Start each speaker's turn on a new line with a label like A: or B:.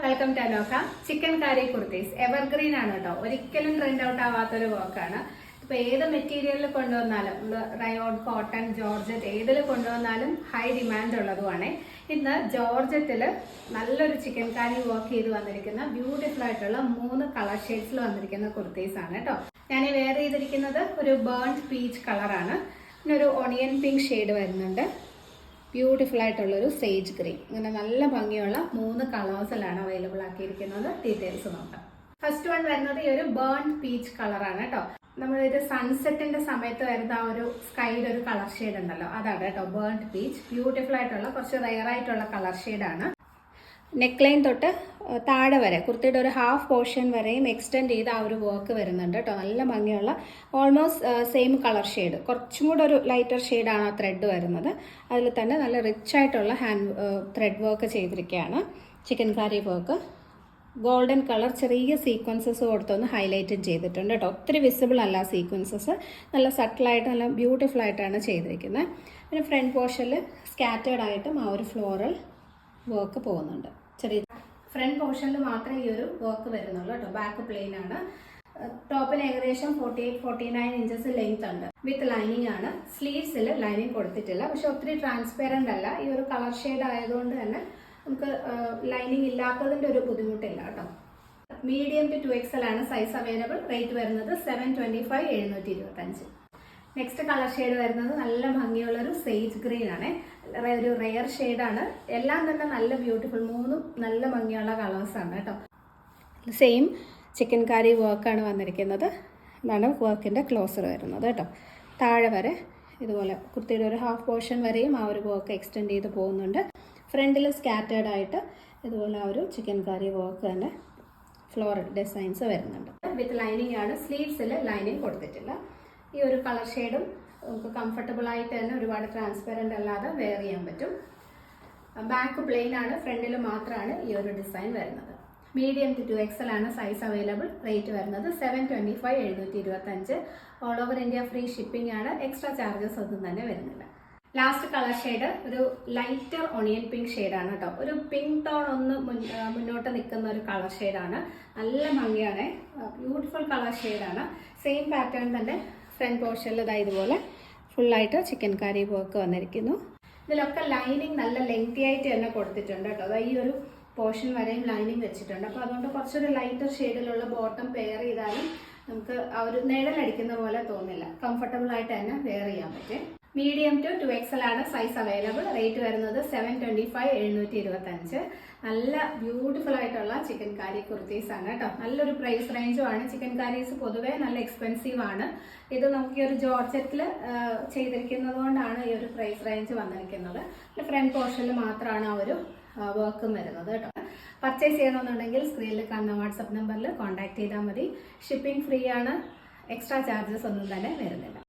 A: Welcome to Anokha chikankari kurtis. Evergreen ആണ് കേട്ടോ, ഒരിക്കലും ട്രെൻഡ് ഔട്ട് ആവാത്തൊരു വർക്കാണ്. ഇപ്പൊ ഏത് മെറ്റീരിയലിൽ കൊണ്ടുവന്നാലും റയോൺ, കോട്ടൺ, ജോർജറ്റ് ഏതിൽ കൊണ്ടുവന്നാലും ഹൈ ഡിമാൻഡ് ഉള്ളതുമാണ്. ഇന്ന് ജോർജറ്റില് നല്ലൊരു ചിക്കൻ കാരി വർക്ക് ചെയ്ത് വന്നിരിക്കുന്ന ബ്യൂട്ടിഫുൾ ആയിട്ടുള്ള 3 കളർ ഷെയ്ഡ്സിൽ വന്നിരിക്കുന്ന കുർത്തീസ് ആണ് കേട്ടോ. ഞാൻ വെയർ ചെയ്തിരിക്കുന്നത് ഒരു ബേൺഡ് പീച്ച് കളറാണ്. പിന്നെ ഒരു ഓണിയൻ പിങ്ക് ഷെയ്ഡ് വരുന്നുണ്ട്. ബ്യൂട്ടിഫുൾ ആയിട്ടുള്ളൊരു സേജ് ഗ്രീൻ. ഇങ്ങനെ നല്ല ഭംഗിയുള്ള 3 കളേഴ്സിലാണ് അവൈലബിൾ ആക്കിയിരിക്കുന്നത്. ഡീറ്റെയിൽസ് നോക്കാം. ഫസ്റ്റ് വൺ വരുന്നത് ഈ ഒരു ബേൺഡ് പീച്ച് കളറാണ് കേട്ടോ. നമ്മളൊരു സൺസെറ്റിന്റെ സമയത്ത് വരുന്ന ആ ഒരു സ്കൈയുടെ ഒരു കളർ ഷെയ്ഡ് ഉണ്ടല്ലോ, അതാണ് കേട്ടോ ബേൺഡ് പീച്ച്. ബ്യൂട്ടിഫുൾ ആയിട്ടുള്ള കുറച്ച് റെയർ ആയിട്ടുള്ള കളർ ഷെയ്ഡാണ്. നെക്ക് ലൈൻ തൊട്ട് താഴെ വരെ കുർത്തിയുടെ ഒരു ഹാഫ് പോർഷൻ വരെയും എക്സ്റ്റെൻഡ് ചെയ്ത് ആ ഒരു വർക്ക് വരുന്നുണ്ട് കേട്ടോ. നല്ല ഭംഗിയുള്ള ഓൾമോസ്റ്റ് സെയിം കളർ ഷെയ്ഡ്, കുറച്ചും കൂടെ ഒരു ലൈറ്റർ ഷെയ്ഡാണ് ആ ത്രെഡ് വരുന്നത്. അതിൽ തന്നെ നല്ല റിച്ച് ആയിട്ടുള്ള ഹാൻഡ് ത്രെഡ് വർക്ക് ചെയ്തിരിക്കുകയാണ്. ചിക്കൻ കാരി വർക്ക് ഗോൾഡൻ കളർ ചെറിയ സീക്വൻസസ് കൊടുത്തൊന്ന് ഹൈലൈറ്റ് ചെയ്തിട്ടുണ്ട് കേട്ടോ. ഒത്തിരി വിസിബിൾ അല്ല സീക്വൻസസ്, നല്ല സട്ടിലായിട്ട് നല്ല ബ്യൂട്ടിഫുൾ ആയിട്ടാണ് ചെയ്തിരിക്കുന്നത്. പിന്നെ ഫ്രണ്ട് പോർഷനിൽ സ്കാറ്റേർഡ് ആയിട്ടും ആ ഒരു ഫ്ലോറൽ വർക്ക് പോകുന്നുണ്ട്. ചെറിയ ഫ്രണ്ട് പോർഷനിൽ മാത്രമേ ഈ ഒരു വർക്ക് വരുന്നുള്ളൂ കേട്ടോ. ബാക്ക് പ്ലെയിൻ ആണ്. ടോപ്പിന് ഏകദേശം 48-49 ഇഞ്ചസ് ലെങ്ത് ഉണ്ട്. വിത്ത് ലൈനിങ് ആണ്. സ്ലീവ്സിൽ ലൈനിങ് കൊടുത്തിട്ടില്ല, പക്ഷെ ഒത്തിരി ട്രാൻസ്പെറന്റ് അല്ല. ഈ ഒരു കളർ ഷെയ്ഡ് ആയതുകൊണ്ട് തന്നെ നമുക്ക് ലൈനിങ് ഇല്ലാത്തതിന്റെ ഒരു ബുദ്ധിമുട്ടില്ല കേട്ടോ. മീഡിയം ടു 2XL ആണ് സൈസ് അവൈലബിൾ. റേറ്റ് വരുന്നത് 725, 725. നെക്സ്റ്റ് കളർ ഷെയ്ഡ് വരുന്നത് നല്ല ഭംഗിയുള്ള ഒരു സേജ് ഗ്രീൻ ആണ്. ഒരു റെയർ ഷെയ്ഡാണ്. എല്ലാം തന്നെ നല്ല ബ്യൂട്ടിഫുൾ, 3 നല്ല ഭംഗിയുള്ള കളേഴ്സാണ് കേട്ടോ. സെയിം ചിക്കൻ കാരി വർക്കാണ് വന്നിരിക്കുന്നത്. ഇതാണ് വർക്കിൻ്റെ ക്ലോസർ വരുന്നത് കേട്ടോ. താഴെ വരെ ഇതുപോലെ കുർത്തിയുടെ ഒരു ഹാഫ് പോർഷൻ വരെയും ആ ഒരു വർക്ക് എക്സ്റ്റെൻഡ് ചെയ്ത് പോകുന്നുണ്ട്. ഫ്രണ്ടിൽ സ്കാറ്റേർഡ് ആയിട്ട് ഇതുപോലെ ആ ഒരു ചിക്കൻ കാരി വർക്ക് തന്നെ ഫ്ലോറൽ ഡിസൈൻസ് വരുന്നുണ്ട്. വിത്ത് ലൈനിങ് ആണ്. സ്ലീവ്സിൽ ലൈനിങ് കൊടുത്തിട്ടില്ല. ഈ ഒരു കളർ ഷെയ്ഡും നമുക്ക് കംഫർട്ടബിൾ ആയിട്ട് തന്നെ ഒരുപാട് ട്രാൻസ്പെറന്റ് അല്ലാതെ വെയർ ചെയ്യാൻ പറ്റും. ബാക്ക് പ്ലെയിൻ ആണ്. ഫ്രണ്ടിൽ മാത്രമാണ് ഈ ഒരു ഡിസൈൻ വരുന്നത്. മീഡിയം ടു 2XL ആണ് സൈസ് അവൈലബിൾ. റേറ്റ് വരുന്നത് 725, 725. All over India free shipping ആണ്. എക്സ്ട്രാ ചാർജസ് ഒന്നും തന്നെ വരുന്നില്ല. ലാസ്റ്റ് കളർ ഷെയ്ഡ് ഒരു ലൈറ്റർ ഓണിയൻ പിങ്ക് ഷെയ്ഡാണ് കേട്ടോ. ഒരു പിങ്ക് ടോൺ ഒന്ന് മുന്നോട്ട് നിൽക്കുന്ന ഒരു കളർ ഷെയ്ഡാണ്. നല്ല ഭംഗിയാണ്. ബ്യൂട്ടിഫുൾ കളർ ഷെയ്ഡാണ്. സെയിം പാറ്റേൺ തന്നെ ഫ്രണ്ട് പോർഷനിൽ ഇതുപോലെ ഫുള്ളായിട്ട് ചിക്കൻ കാരി വർക്ക് വന്നിരിക്കുന്നു. ഇതിലൊക്കെ ലൈനിങ് നല്ല ലെങ്തി ആയിട്ട് തന്നെ കൊടുത്തിട്ടുണ്ട് കേട്ടോ. അതായത് ഈ ഒരു പോർഷൻ വരെയും ലൈനിങ് വെച്ചിട്ടുണ്ട്. അപ്പോൾ അതുകൊണ്ട് കുറച്ചൊരു ലൈറ്റർ ഷെയ്ഡിലുള്ള ബോട്ടം പെയർ ചെയ്താലും നമുക്ക് ആ ഒരു നിഴലടിക്കുന്ന പോലെ തോന്നില്ല. കംഫർട്ടബിൾ ആയിട്ട് തന്നെ വെയർ ചെയ്യാൻ പറ്റും. മീഡിയം ടു 2XL ആണ് സൈസ് അവൈലബിൾ. റേറ്റ് വരുന്നത് 725, 725. നല്ല ബ്യൂട്ടിഫുൾ ആയിട്ടുള്ള ചിക്കൻ കാരി കുർത്തീസ് ആണ് കേട്ടോ. നല്ലൊരു പ്രൈസ് റേഞ്ചും ആണ്. ചിക്കൻ കാരീസ് പൊതുവേ നല്ല എക്സ്പെൻസീവ് ആണ്. ഇത് നമുക്ക് ഈ ഒരു ജോർജറ്റിൽ ചെയ്തിരിക്കുന്നത് കൊണ്ടാണ് ഈ ഒരു പ്രൈസ് റേഞ്ച് വന്നിരിക്കുന്നത്. ഫ്രണ്ട് പോർഷനിൽ മാത്രമാണ് ആ ഒരു വർക്കും വരുന്നത് കേട്ടോ. പർച്ചേസ് ചെയ്യണമെന്നുണ്ടെങ്കിൽ സ്ക്രീനിൽ കാണുന്ന വാട്സപ്പ് നമ്പറിൽ കോൺടാക്ട് ചെയ്താൽ മതി. ഷിപ്പിംഗ് ഫ്രീ ആണ്. എക്സ്ട്രാ ചാർജസ് ഒന്നും തന്നെ വരുന്നില്ല.